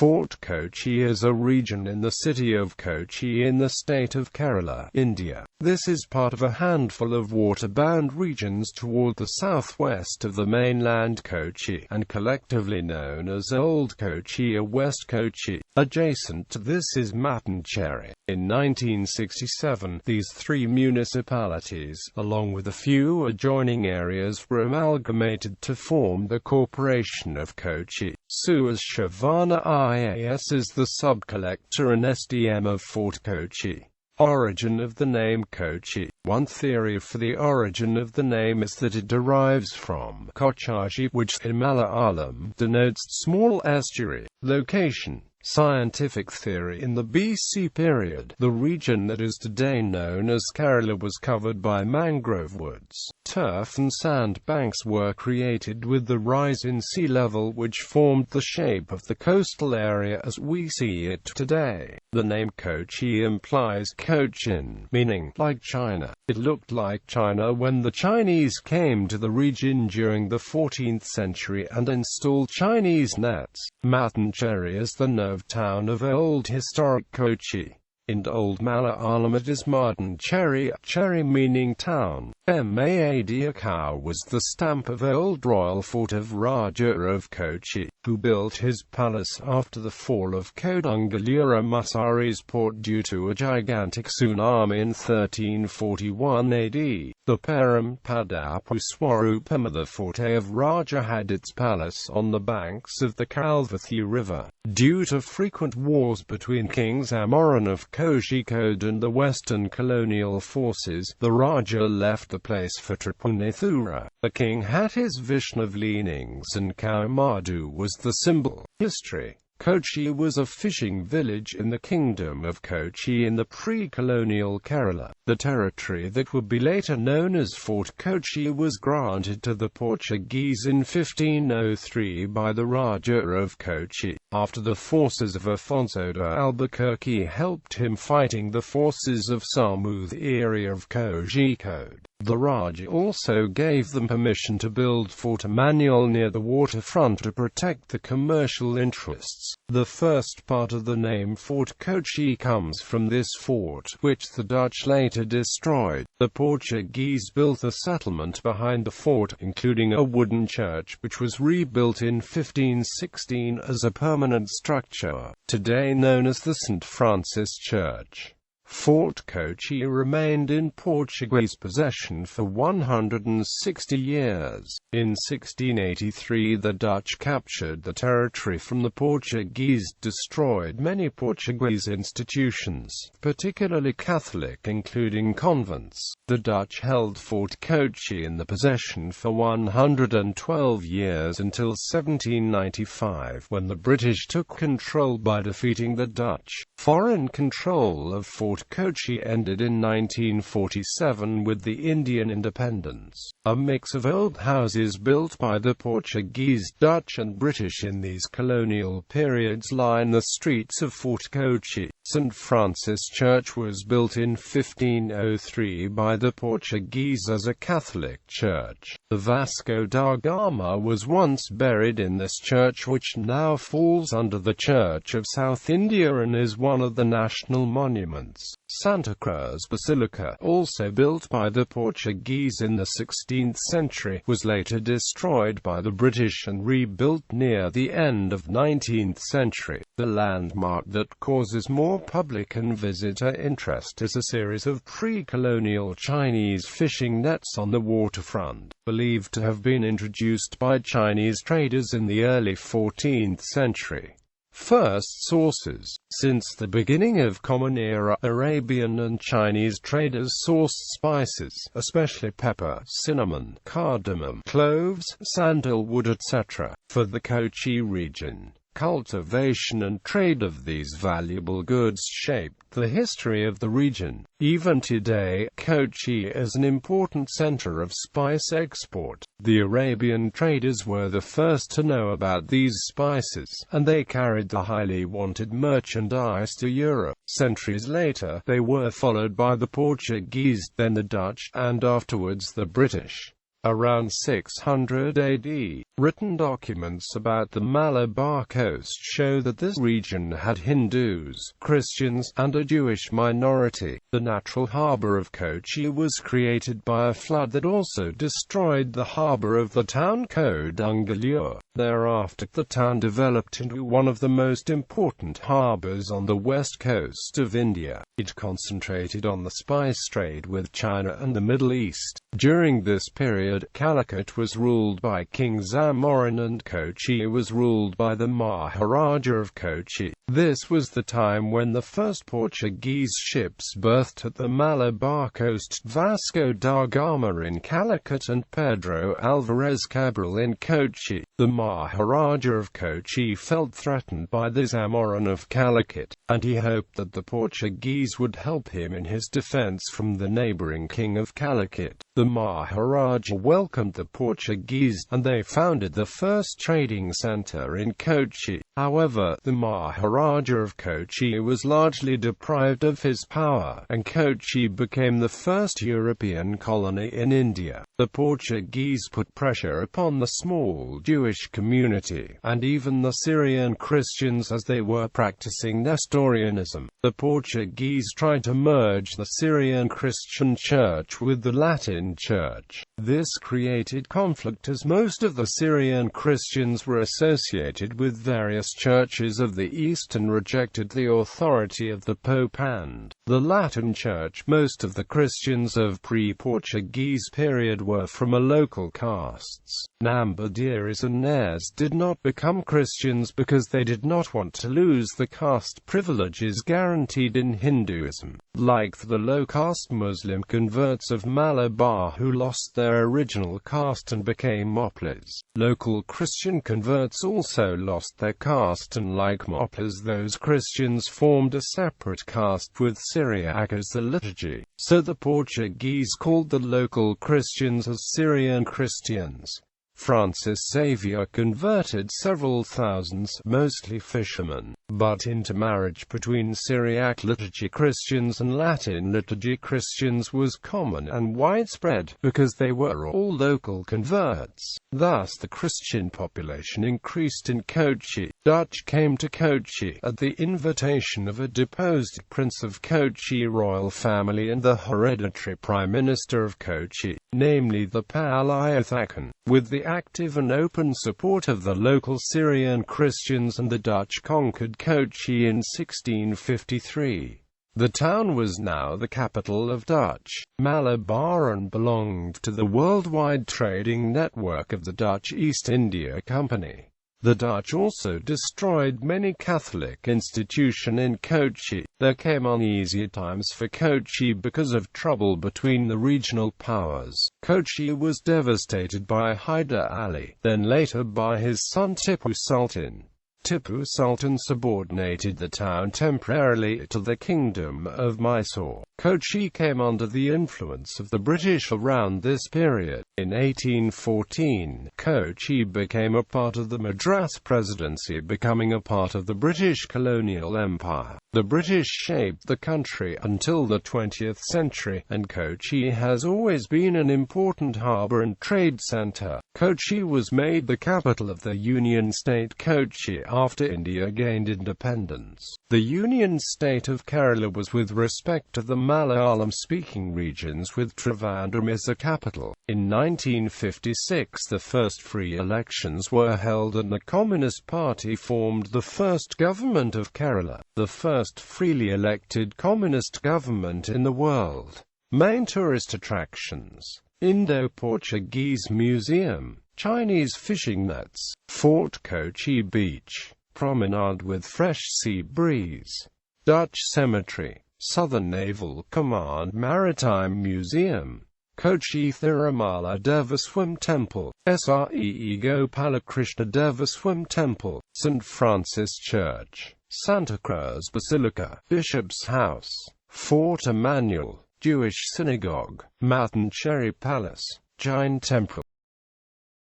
Fort Kochi is a region in the city of Kochi in the state of Kerala, India. This is part of a handful of water-bound regions toward the southwest of the mainland Kochi, and collectively known as Old Kochi or West Kochi. Adjacent to this is Mattancherry. In 1967, these three municipalities, along with a few adjoining areas, were amalgamated to form the Corporation of Cochin. Suas Shavana IAS is the sub-collector and SDM of Fort Kochi. Origin of the name Kochi. One theory for the origin of the name is that it derives from Kochi, which in Malayalam denotes small estuary. Location. Scientific theory. In the BC period, the region that is today known as Kerala was covered by mangrove woods. Turf and sand banks were created with the rise in sea level, which formed the shape of the coastal area as we see it today. The name Kochi implies Cochin, meaning like China. It looked like China when the Chinese came to the region during the 14th century and installed Chinese nets. Mattancherry is the nerve town of old historic Kochi. In Old Malayalam it is Mattancherry, cherry meaning town. Maad was the stamp of old royal fort of Raja of Kochi, who built his palace after the fall of Kodungallura Musari's port due to a gigantic tsunami in 1341 AD. The Parampadappu Swarupam, the forte of Raja, had its palace on the banks of the Kalvathi River. Due to frequent wars between Kings Amoran of Kozhikode and the Western colonial forces, the Raja left the place for Tripunithura. The king had his Vaishnav leanings and Kaumadu was the symbol. History. Kochi was a fishing village in the Kingdom of Kochi in the pre-colonial Kerala. The territory that would be later known as Fort Kochi was granted to the Portuguese in 1503 by the Raja of Kochi, after the forces of Afonso de Albuquerque helped him fighting the forces of Samu, the area of Kozhikode. The Raja also gave them permission to build Fort Emmanuel near the waterfront to protect the commercial interests. The first part of the name Fort Kochi comes from this fort, which the Dutch later destroyed. The Portuguese built a settlement behind the fort, including a wooden church which was rebuilt in 1516 as a permanent structure, today known as the St. Francis Church. Fort Kochi remained in Portuguese possession for 160 years. In 1683 the Dutch captured the territory from the Portuguese, destroyed many Portuguese institutions, particularly Catholic, including convents. The Dutch held Fort Kochi in the possession for 112 years until 1795, when the British took control by defeating the Dutch. Foreign control of Fort Kochi ended in 1947 with the Indian independence. A mix of old houses built by the Portuguese, Dutch and British in these colonial periods line the streets of Fort Kochi. St. Francis Church was built in 1503 by the Portuguese as a Catholic church. The Vasco da Gama was once buried in this church, which now falls under the Church of South India and is one of the national monuments. Santa Cruz Basilica, also built by the Portuguese in the 16th century, was later destroyed by the British and rebuilt near the end of 19th century. The landmark that causes more public and visitor interest is a series of pre-colonial Chinese fishing nets on the waterfront, believed to have been introduced by Chinese traders in the early 14th century. First sources. Since the beginning of Common Era, Arabian and Chinese traders sourced spices, especially pepper, cinnamon, cardamom, cloves, sandalwood, etc., for the Kochi region. Cultivation and trade of these valuable goods shaped the history of the region. Even today, Kochi is an important center of spice export. The Arabian traders were the first to know about these spices, and they carried the highly wanted merchandise to Europe. Centuries later, they were followed by the Portuguese, then the Dutch, and afterwards the British. Around 600 AD, written documents about the Malabar coast show that this region had Hindus, Christians, and a Jewish minority. The natural harbour of Kochi was created by a flood that also destroyed the harbour of the town Kodungallur. Thereafter, the town developed into one of the most important harbours on the west coast of India. It concentrated on the spice trade with China and the Middle East. During this period, Calicut was ruled by King Zamorin and Kochi was ruled by the Maharaja of Kochi. This was the time when the first Portuguese ships berthed at the Malabar coast, Vasco da Gama in Calicut and Pedro Alvarez Cabral in Kochi. The Maharaja of Kochi felt threatened by the Zamorin of Calicut, and he hoped that the Portuguese would help him in his defense from the neighboring king of Calicut. The Maharaja welcomed the Portuguese, and they founded the first trading center in Kochi. However, the Maharaja of Kochi was largely deprived of his power, and Kochi became the first European colony in India. The Portuguese put pressure upon the small Jewish community, and even the Syrian Christians, as they were practicing Nestorianism. The Portuguese tried to merge the Syrian Christian Church with the Latin Church. This created conflict as most of the Syrian Christians were associated with various churches of the East and rejected the authority of the Pope and the Latin Church. Most of the Christians of pre-Portuguese period were from a local castes. Nambidiris and Nairs did not become Christians because they did not want to lose the caste privileges guaranteed in Hinduism, like the low-caste Muslim converts of Malabar who lost their original caste and became Moplas. Local Christian converts also lost their caste, and like Moplas, those Christians formed a separate caste with Syriac as the liturgy. So the Portuguese called the local Christians as Syrian Christians. Francis Xavier converted several thousands, mostly fishermen, but intermarriage between Syriac liturgy Christians and Latin liturgy Christians was common and widespread, because they were all local converts. Thus the Christian population increased in Kochi. Dutch came to Kochi at the invitation of a deposed prince of Kochi royal family and the hereditary prime minister of Kochi, namely the Palayathakhan. With the active and open support of the local Syrian Christians, and the Dutch conquered Kochi in 1653. The town was now the capital of Dutch Malabar and belonged to the worldwide trading network of the Dutch East India Company. The Dutch also destroyed many Catholic institutions in Kochi. There came uneasy times for Kochi because of trouble between the regional powers. Kochi was devastated by Hyder Ali, then later by his son Tipu Sultan. Tipu Sultan subordinated the town temporarily to the Kingdom of Mysore. Kochi came under the influence of the British around this period. In 1814, Kochi became a part of the Madras Presidency, becoming a part of the British colonial empire. The British shaped the country until the 20th century, and Kochi has always been an important harbour and trade centre. Kochi was made the capital of the Union State Kochi after India gained independence. The Union State of Kerala was with respect to the Malayalam-speaking regions, with Trivandrum as the capital. In 1956 the first free elections were held and the Communist Party formed the first government of Kerala, the first freely elected communist government in the world. Main tourist attractions: Indo-Portuguese Museum, Chinese fishing nets, Fort Kochi Beach, promenade with fresh sea breeze, Dutch Cemetery, Southern Naval Command Maritime Museum, Kochi Thirumala Devaswam Temple, Sree Gopalakrishna Devaswam Temple, St. Francis Church, Santa Cruz Basilica, Bishop's House, Fort Emmanuel, Jewish Synagogue, Mountain Cherry Palace, Jain Temple.